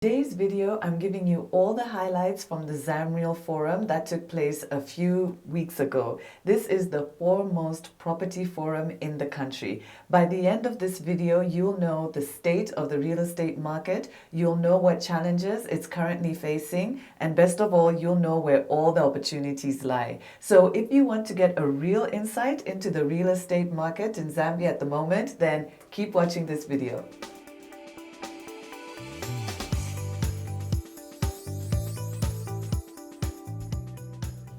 Today's video, I'm giving you all the highlights from the Zamreal forum that took place a few weeks ago. This is the foremost property forum in the country. By the end of this video, you'll know the state of the real estate market, you'll know what challenges it's currently facing, and best of all, you'll know where all the opportunities lie. So if you want to get a real insight into the real estate market in Zambia at the moment, then keep watching this video.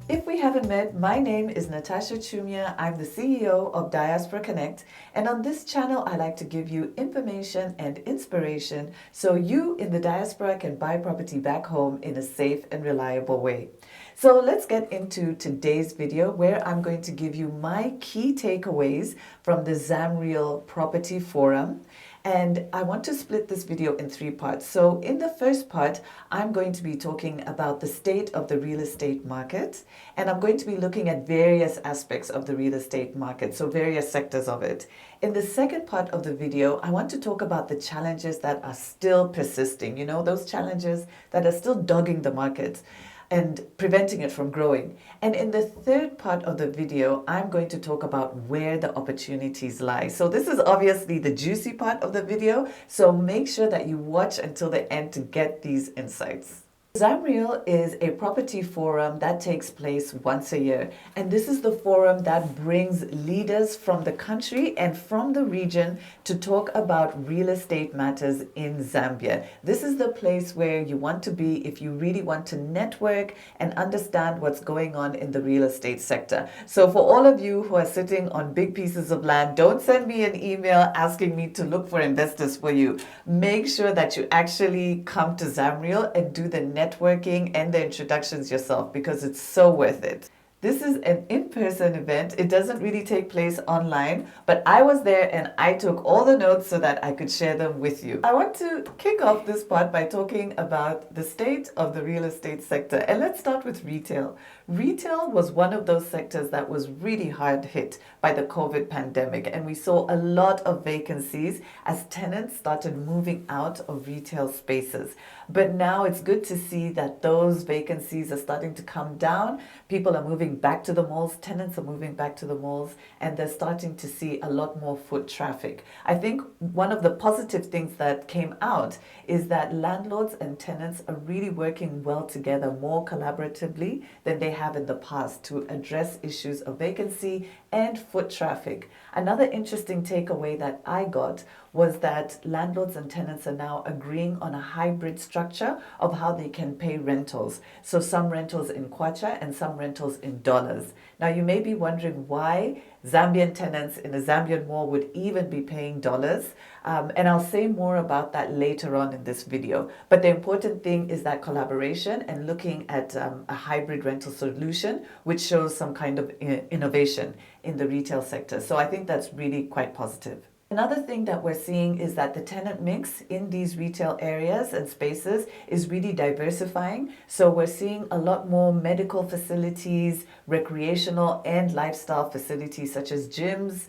If we haven't met, my name is Natasha Chumia. I'm the CEO of Diaspora Connect, and on this channel I like to give you information and inspiration so you in the diaspora can buy property back home in a safe and reliable way. So let's get into today's video where I'm going to give you my key takeaways from the Zamreal Property Forum. And I want to split this video in three parts. So in the first part, I'm going to be talking about the state of the real estate market, and I'm going to be looking at various aspects of the real estate market, so various sectors of it. In the second part of the video, I want to talk about the challenges that are still persisting, those challenges that are still dogging the market and preventing it from growing. And in the third part of the video, I'm going to talk about where the opportunities lie. So this is obviously the juicy part of the video, so make sure that you watch until the end to get these insights. Zamreal is a property forum that takes place once a year, and this is the forum that brings leaders from the country and from the region to talk about real estate matters in Zambia. This is the place where you want to be if you really want to network and understand what's going on in the real estate sector. So for all of you who are sitting on big pieces of land, don't send me an email asking me to look for investors for you. Make sure that you actually come to Zamreal and do the networking and the introductions yourself, because it's so worth it. This is an in-person event. It doesn't really take place online, but I was there and I took all the notes so that I could share them with you. I want to kick off this part by talking about the state of the real estate sector. And let's start with retail. Retail was one of those sectors that was really hard hit by the COVID pandemic, and we saw a lot of vacancies as tenants started moving out of retail spaces. But now it's good to see that those vacancies are starting to come down. People are moving back to the malls, tenants are moving back to the malls, and they're starting to see a lot more foot traffic. I think one of the positive things that came out is that landlords and tenants are really working well together, more collaboratively than they have in the past, to address issues of vacancy and foot traffic. Another interesting takeaway that I got was that landlords and tenants are now agreeing on a hybrid structure of how they can pay rentals. So some rentals in kwacha and some rentals in dollars. Now you may be wondering why Zambian tenants in a Zambian mall would even be paying dollars. And I'll say more about that later on in this video. But the important thing is that collaboration and looking at a hybrid rental solution, which shows some kind of innovation in the retail sector. So I think that's really quite positive. Another thing that we're seeing is that the tenant mix in these retail areas and spaces is really diversifying. So we're seeing a lot more medical facilities, recreational and lifestyle facilities such as gyms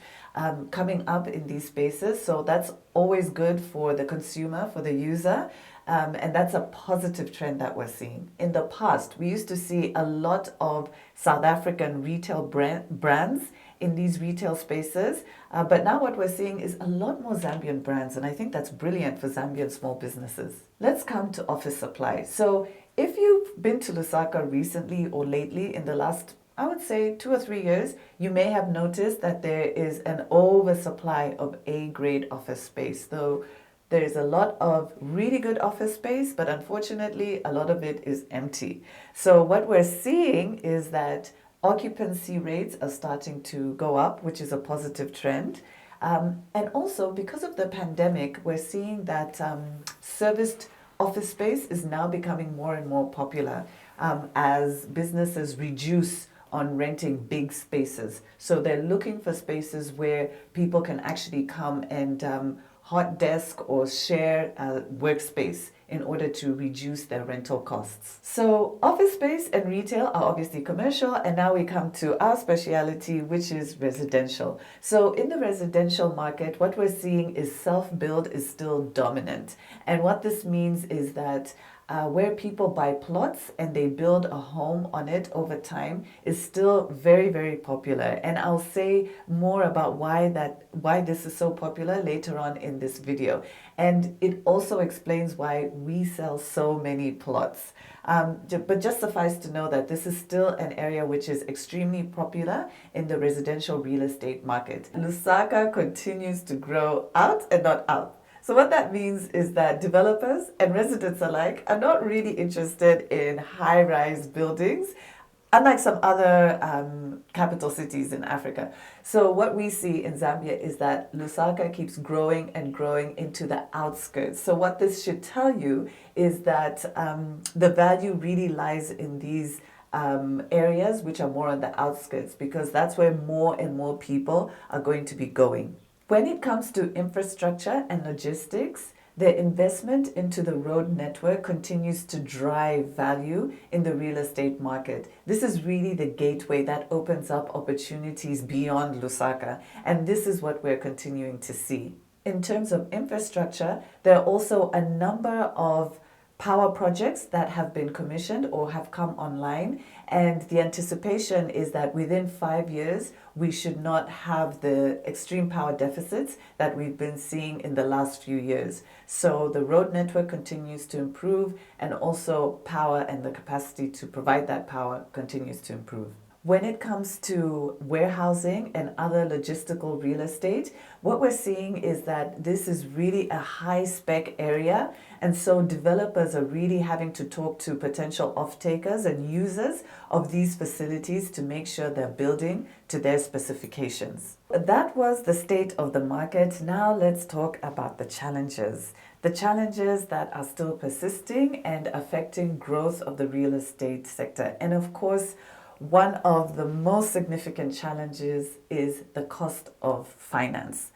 coming up in these spaces. So that's always good for the consumer, for the user. And that's a positive trend that we're seeing. In the past, we used to see a lot of South African retail brands in these retail spaces. But now what we're seeing is a lot more Zambian brands, and I think that's brilliant for Zambian small businesses. Let's come to office supply. So if you've been to Lusaka recently or lately in the last, I would say 2 or 3 years, you may have noticed that there is an oversupply of A-grade office space. Though there is a lot of really good office space, but unfortunately a lot of it is empty. So what we're seeing is that occupancy rates are starting to go up, which is a positive trend. And also because of the pandemic, we're seeing that serviced office space is now becoming more and more popular as businesses reduce on renting big spaces. So they're looking for spaces where people can actually come and hot desk or share workspace in order to reduce their rental costs. So office space and retail are obviously commercial, and now we come to our speciality, which is residential. So in the residential market, what we're seeing is self-build is still dominant. And what this means is that where people buy plots and they build a home on it over time is still very, very popular. And I'll say more about why this is so popular later on in this video. And it also explains why we sell so many plots. But just suffice to know that this is still an area which is extremely popular in the residential real estate market. Lusaka continues to grow out and not out. So what that means is that developers and residents alike are not really interested in high-rise buildings, unlike some other capital cities in Africa. So what we see in Zambia is that Lusaka keeps growing and growing into the outskirts. So what this should tell you is that the value really lies in these areas which are more on the outskirts, because that's where more and more people are going to be going. When it comes to infrastructure and logistics, the investment into the road network continues to drive value in the real estate market. This is really the gateway that opens up opportunities beyond Lusaka, and this is what we're continuing to see. In terms of infrastructure, there are also a number of power projects that have been commissioned or have come online, and the anticipation is that within 5 years we should not have the extreme power deficits that we've been seeing in the last few years. So the road network continues to improve, and also power and the capacity to provide that power continues to improve. When it comes to warehousing and other logistical real estate, what we're seeing is that this is really a high-spec area, and so developers are really having to talk to potential off-takers and users of these facilities to make sure they're building to their specifications. That was the state of the market. Now let's talk about the challenges. The challenges that are still persisting and affecting growth of the real estate sector. And of course, one of the most significant challenges is the cost of finance.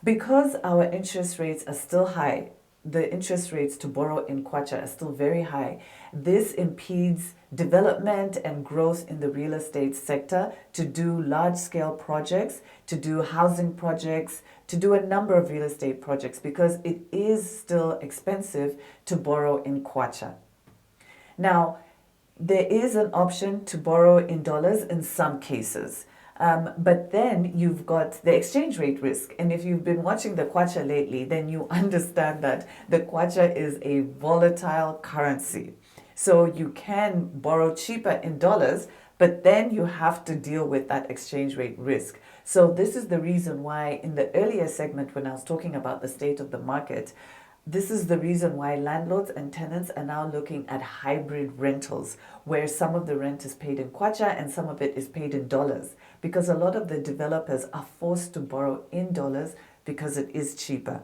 Because our interest rates are still high, the interest rates to borrow in Kwacha are still very high, this impedes development and growth in the real estate sector to do large-scale projects, to do housing projects, to do a number of real estate projects, because it is still expensive to borrow in Kwacha. Now, there is an option to borrow in dollars in some cases. But then you've got the exchange rate risk. And if you've been watching the Kwacha lately, then you understand that the Kwacha is a volatile currency. So you can borrow cheaper in dollars, but then you have to deal with that exchange rate risk. So this is the reason why in the earlier segment, when I was talking about the state of the market, this is the reason why landlords and tenants are now looking at hybrid rentals, where some of the rent is paid in Kwacha and some of it is paid in dollars, because a lot of the developers are forced to borrow in dollars because it is cheaper.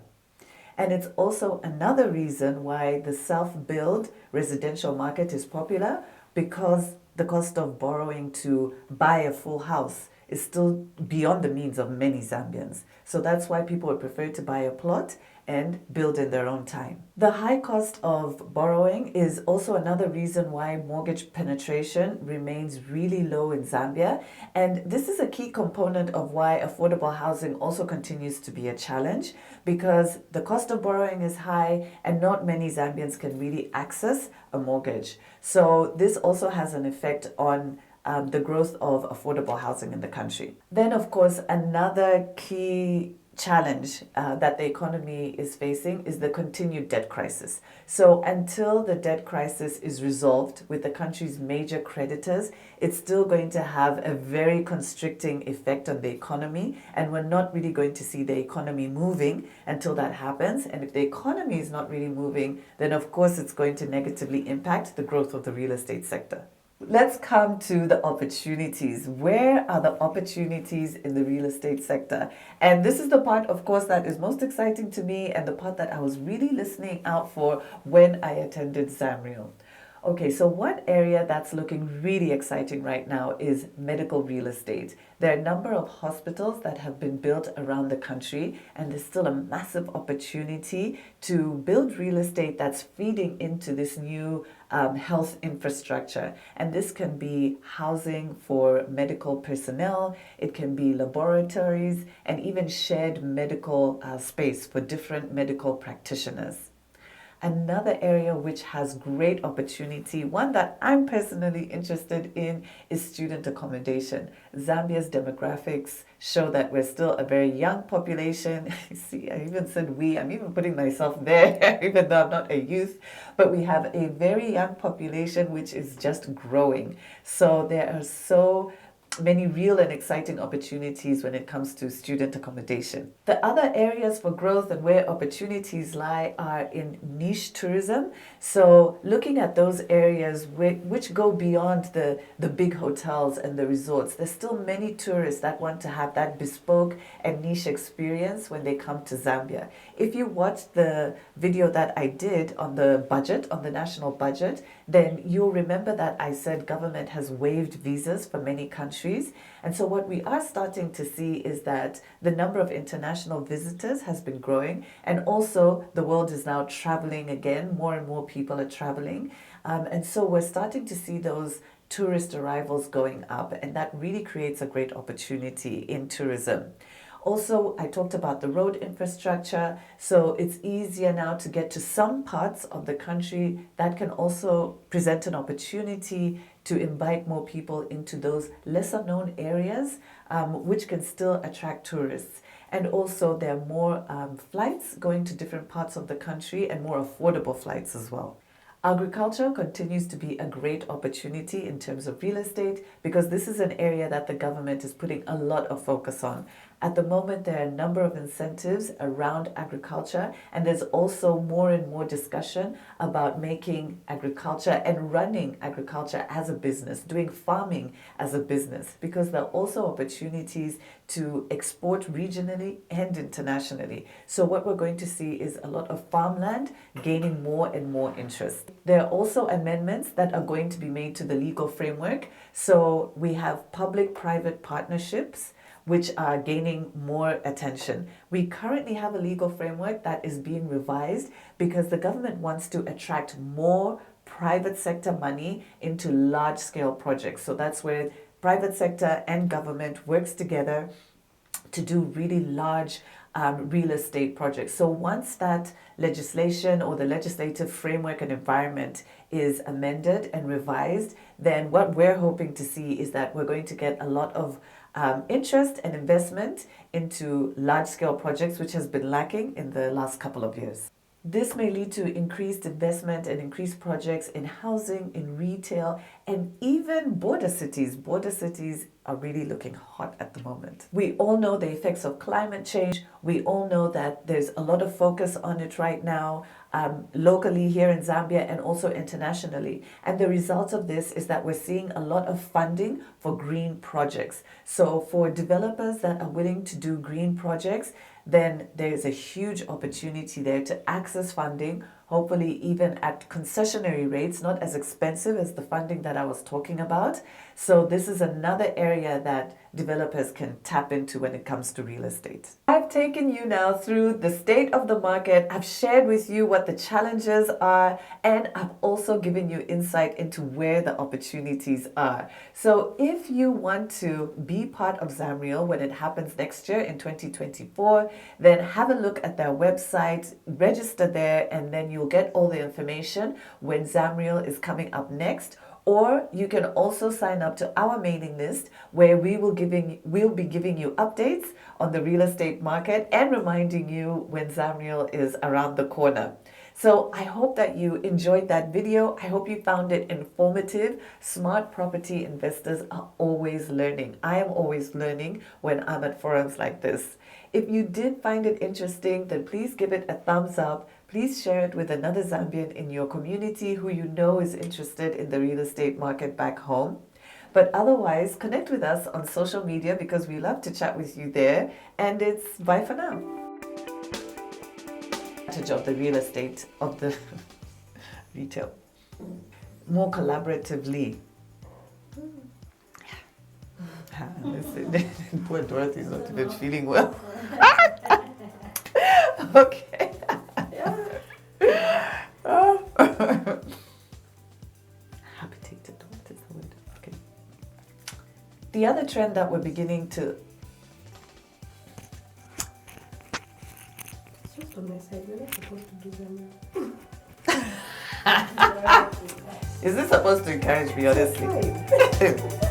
And it's also another reason why the self-build residential market is popular, because the cost of borrowing to buy a full house is still beyond the means of many Zambians. So that's why people would prefer to buy a plot and build in their own time. The high cost of borrowing is also another reason why mortgage penetration remains really low in Zambia. And this is a key component of why affordable housing also continues to be a challenge, because the cost of borrowing is high and not many Zambians can really access a mortgage. So this also has an effect on the growth of affordable housing in the country. Then, of course, another key challenge that the economy is facing is the continued debt crisis. So until the debt crisis is resolved with the country's major creditors, it's still going to have a very constricting effect on the economy, and we're not really going to see the economy moving until that happens. And if the economy is not really moving, then of course it's going to negatively impact the growth of the real estate sector. Let's come to the opportunities. Where are the opportunities in the real estate sector? And this is the part, of course, that is most exciting to me, and the part that I was really listening out for when I attended Zamreal. Okay, so one area that's looking really exciting right now is medical real estate. There are a number of hospitals that have been built around the country, and there's still a massive opportunity to build real estate that's feeding into this new health infrastructure. And this can be housing for medical personnel, it can be laboratories, and even shared medical space for different medical practitioners. Another area which has great opportunity, one that I'm personally interested in, is student accommodation. Zambia's demographics show that we're still a very young population. See, I even said we, I'm even putting myself there, even though I'm not a youth, but we have a very young population which is just growing. So there are so many real and exciting opportunities when it comes to student accommodation. The other areas for growth and where opportunities lie are in niche tourism. So looking at those areas which go beyond the big hotels and the resorts, there's still many tourists that want to have that bespoke and niche experience when they come to Zambia. If you watched the video that I did on the budget, on the national budget, then you'll remember that I said government has waived visas for many countries. And so what we are starting to see is that the number of international visitors has been growing, and also the world is now traveling again. More and more people are traveling. And so we're starting to see those tourist arrivals going up, and that really creates a great opportunity in tourism. Also, I talked about the road infrastructure, so it's easier now to get to some parts of the country. That can also present an opportunity to invite more people into those lesser known areas, which can still attract tourists. And also there are more flights going to different parts of the country, and more affordable flights as well. Agriculture continues to be a great opportunity in terms of real estate, because this is an area that the government is putting a lot of focus on. At the moment, there are a number of incentives around agriculture, and there's also more and more discussion about making agriculture and running agriculture as a business, doing farming as a business, because there are also opportunities to export regionally and internationally. So what we're going to see is a lot of farmland gaining more and more interest. There are also amendments that are going to be made to the legal framework. So we have public-private partnerships which are gaining more attention. We currently have a legal framework that is being revised because the government wants to attract more private sector money into large-scale projects. So that's where private sector and government works together to do really large real estate projects. So once that legislation or the legislative framework and environment is amended and revised, then what we're hoping to see is that we're going to get a lot of interest and investment into large-scale projects, which has been lacking in the last couple of years. This may lead to increased investment and increased projects in housing, in retail, and even border cities. Border cities are really looking hot at the moment. We all know the effects of climate change. We all know that there's a lot of focus on it right now, locally here in Zambia and also internationally. And the result of this is that we're seeing a lot of funding for green projects. So for developers that are willing to do green projects, then there's a huge opportunity there to access funding, hopefully even at concessionary rates, not as expensive as the funding that I was talking about. So this is another area that developers can tap into when it comes to real estate. I've taken you now through the state of the market. I've shared with you what the challenges are, and I've also given you insight into where the opportunities are. So if you want to be part of Zamreal when it happens next year in 2024, then have a look at their website, register there, and then you'll get all the information when Zamreal is coming up next. Or you can also sign up to our mailing list, where we'll be giving you updates on the real estate market and reminding you when Zamreal is around the corner. So I hope that you enjoyed that video. I hope you found it informative. Smart property investors are always learning. I am always learning when I'm at forums like this. If you did find it interesting, then please give it a thumbs up. Please share it with another Zambian in your community who you know is interested in the real estate market back home. But otherwise, connect with us on social media, because we love to chat with you there. And it's bye for now. Of the real estate, of the retail. more collaboratively. Listen, poor Dorothy's not even feeling well. Okay. Habitated, what is the word? Okay. The other trend that we're beginning to Just on my side, we're not supposed to do Zamreal. is this supposed to encourage me, honestly?